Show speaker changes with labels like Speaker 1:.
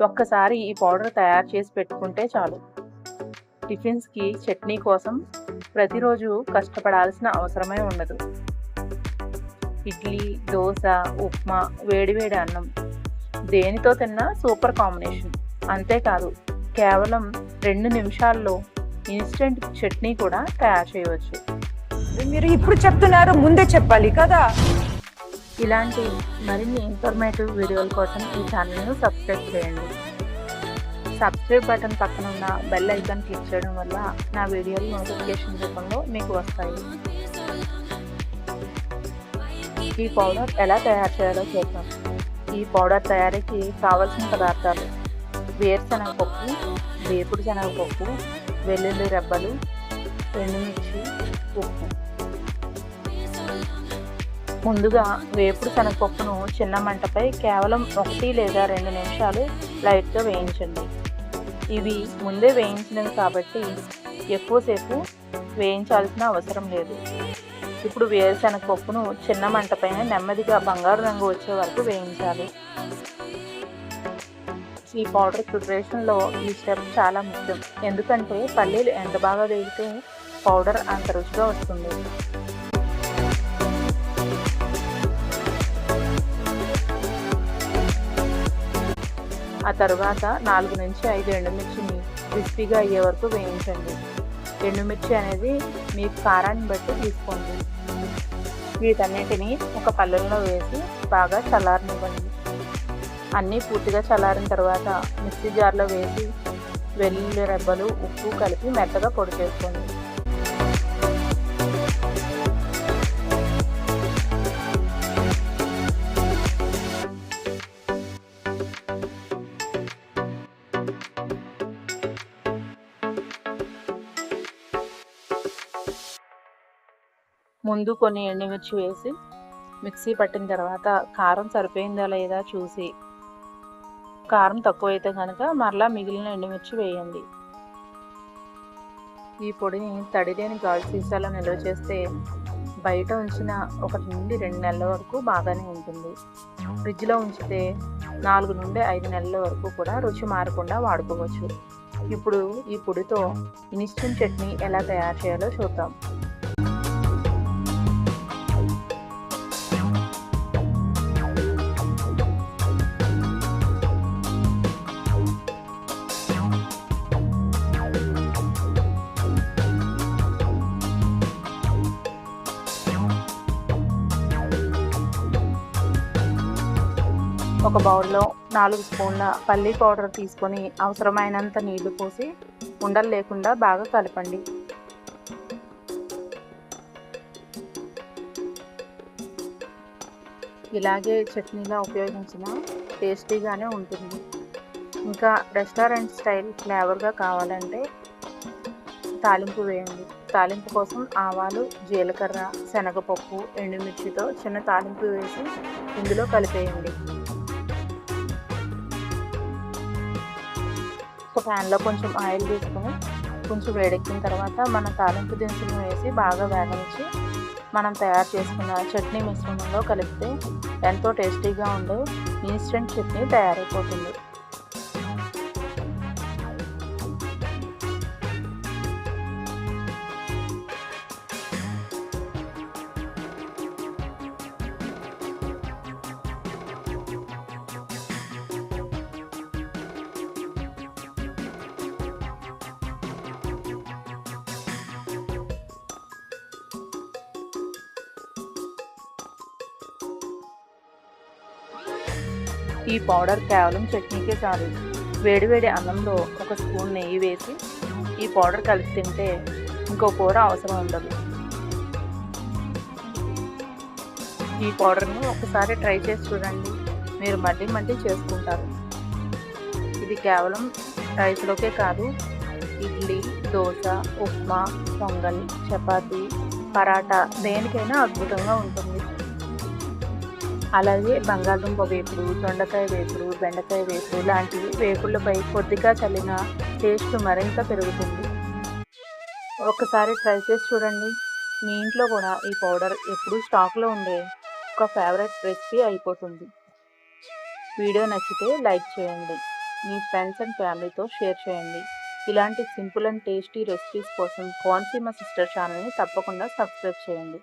Speaker 1: ఒక్కసారి ఈ పౌడర్ తయారు చేసి పెట్టుకుంటే చాలు. టిఫిన్స్కి చట్నీ కోసం ప్రతిరోజు కష్టపడాల్సిన అవసరమే ఉండదు. ఇడ్లీ, దోశ, ఉప్మా, వేడివేడి అన్నం దేనితో తిన్నా సూపర్ కాంబినేషన్. అంతేకాదు, కేవలం 2 నిమిషాల్లో ఇన్స్టెంట్ చట్నీ కూడా తయారు చేయవచ్చు.
Speaker 2: మీరు ఇప్పుడు చెప్తున్నారు, ముందే చెప్పాలి కదా.
Speaker 1: ఇలాంటి మరిన్ని ఇన్ఫర్మేటివ్ వీడియోల కోసం ఈ ఛానల్ను సబ్స్క్రైబ్ చేయండి. సబ్స్క్రైబ్ బటన్ పక్కన ఉన్న బెల్ ఐకాన్ క్లిక్ చేయడం వల్ల నా వీడియోలు నోటిఫికేషన్ రూపంలో మీకు వస్తాయి. ఈ పౌడర్ ఎలా తయారు చేయాలో చూద్దాం. ఈ పౌడర్ తయారీకి కావలసిన పదార్థాలు: వేరుశనగపప్పు, వేపుడు శనగపప్పు, వెల్లుల్లి రెబ్బలు, ఎండుమిర్చి, ఉప్పు. ముందుగా వేపుడు శనగపప్పును చిన్న మంటపై కేవలం 1 లేదా 2 నిమిషాలు లైట్గా వేయించండి. ఇవి ముందే వేయించినవి కాబట్టి ఎక్కువసేపు వేయించాల్సిన అవసరం లేదు. ఇప్పుడు వేరుశనగపప్పును చిన్న మంటపైన నెమ్మదిగా బంగారు రంగు వచ్చే వరకు వేయించాలి. ఈ పౌడర్ ప్రిపరేషన్లో ఈ స్టెప్ చాలా ముఖ్యం, ఎందుకంటే పల్లీలు ఎంత బాగా వేగితే పౌడర్ అంత రుచిగా వస్తుంది. ఆ తర్వాత 4 నుంచి 5 ఎండుమిర్చిని క్రిస్పీగా అయ్యే వరకు వేయించండి. ఎండుమిర్చి అనేది మీకు కారాన్ని బట్టి తీసుకోండి. వీటన్నిటిని ఒక పళ్ళెంలో వేసి బాగా చల్లారనివ్వండి. అన్నీ పూర్తిగా చల్లారిన తర్వాత మిక్సీ జార్లో వేసి వెల్లుల్లి రెబ్బలు, ఉప్పు కలిపి మెత్తగా పొడి చేసుకోండి. ముందు కొన్ని ఎండుమిర్చి వేసి మిక్సీ పట్టిన తర్వాత కారం సరిపోయిందా లేదా చూసి, కారం తక్కువైతే కనుక మరలా మిగిలిన ఎండుమిర్చి వేయండి. ఈ పొడిని తడిలేని గాజు సీసాలో నిల్వ చేస్తే బయట ఉంచిన 1 నుండి 2 నెలల వరకు బాగానే ఉంటుంది. ఫ్రిడ్జ్లో ఉంచితే 4 నుండి 5 నెలల వరకు కూడా రుచి మారకుండా వాడుకోవచ్చు. ఇప్పుడు ఈ పొడితో ఇన్స్టెంట్ చట్నీ ఎలా తయారు చేయాలో చూద్దాం. ఒక బౌల్లో 4 స్పూన్ల పల్లీ పౌడర్ తీసుకొని అవసరమైనంత నీళ్లు పోసి ఉండలు లేకుండా బాగా కలపండి. ఇలాగే చట్నీలా ఉపయోగించిన టేస్టీగానే ఉంటుంది. ఇంకా రెస్టారెంట్ స్టైల్ ఫ్లేవర్గా కావాలంటే తాలింపు వేయండి. తాలింపు కోసం ఆవాలు, జీలకర్ర, శనగపప్పు, ఎండుమిర్చితో చిన్న తాలింపు వేసి ఇందులో కలిపేయండి. ఒక ప్యాన్లో కొంచెం ఆయిల్ తీసుకొని కొంచెం వేడెక్కిన తర్వాత మన తాలింపు దినుసులను వేసి బాగా వేగనిచ్చి మనం తయారు చేసుకున్న చట్నీ మిశ్రమంలో కలిపితే ఎంతో టేస్టీగా ఉండే ఇన్స్టెంట్ చట్నీ తయారైపోతుంది. ఈ పౌడర్ కేవలం చట్నీకే కాదు, వేడివేడి అన్నంలో 1 స్పూన్ నెయ్యి వేసి ఈ పౌడర్ కలిపి తింటే ఇంకో కూర అవసరం ఉండదు. ఈ పౌడర్ను ఒకసారి ట్రై చేసి చూడండి, మీరు మళ్ళీ మళ్ళీ చేసుకుంటారు. ఇది కేవలం రైస్లోకే కాదు, ఇడ్లీ, దోశ, ఉప్మా, పొంగల్, చపాతీ, పరాటా దేనికైనా అద్భుతంగా ఉంటుంది. అలాగే బంగాళదుంప వేపుడు, దొండకాయ వేపుడు, బెండకాయ వేపుడు లాంటి వేపుళ్ళపై కొద్దిగా చల్లిన టేస్ట్ మరింత పెరుగుతుంది. ఒక్కసారి ట్రై చేసి చూడండి, మీ ఇంట్లో కూడా ఈ పౌడర్ ఎప్పుడూ స్టాక్లో ఉండే ఒక ఫేవరెట్ రెసిపీ అయిపోతుంది. వీడియో నచ్చితే లైక్ చేయండి. మీ ఫ్రెండ్స్ అండ్ ఫ్యామిలీతో షేర్ చేయండి. ఇలాంటి సింపుల్ అండ్ టేస్టీ రెసిపీస్ కోసం కోనసీమ సిస్టర్ ఛానల్ని తప్పకుండా సబ్స్క్రైబ్ చేయండి.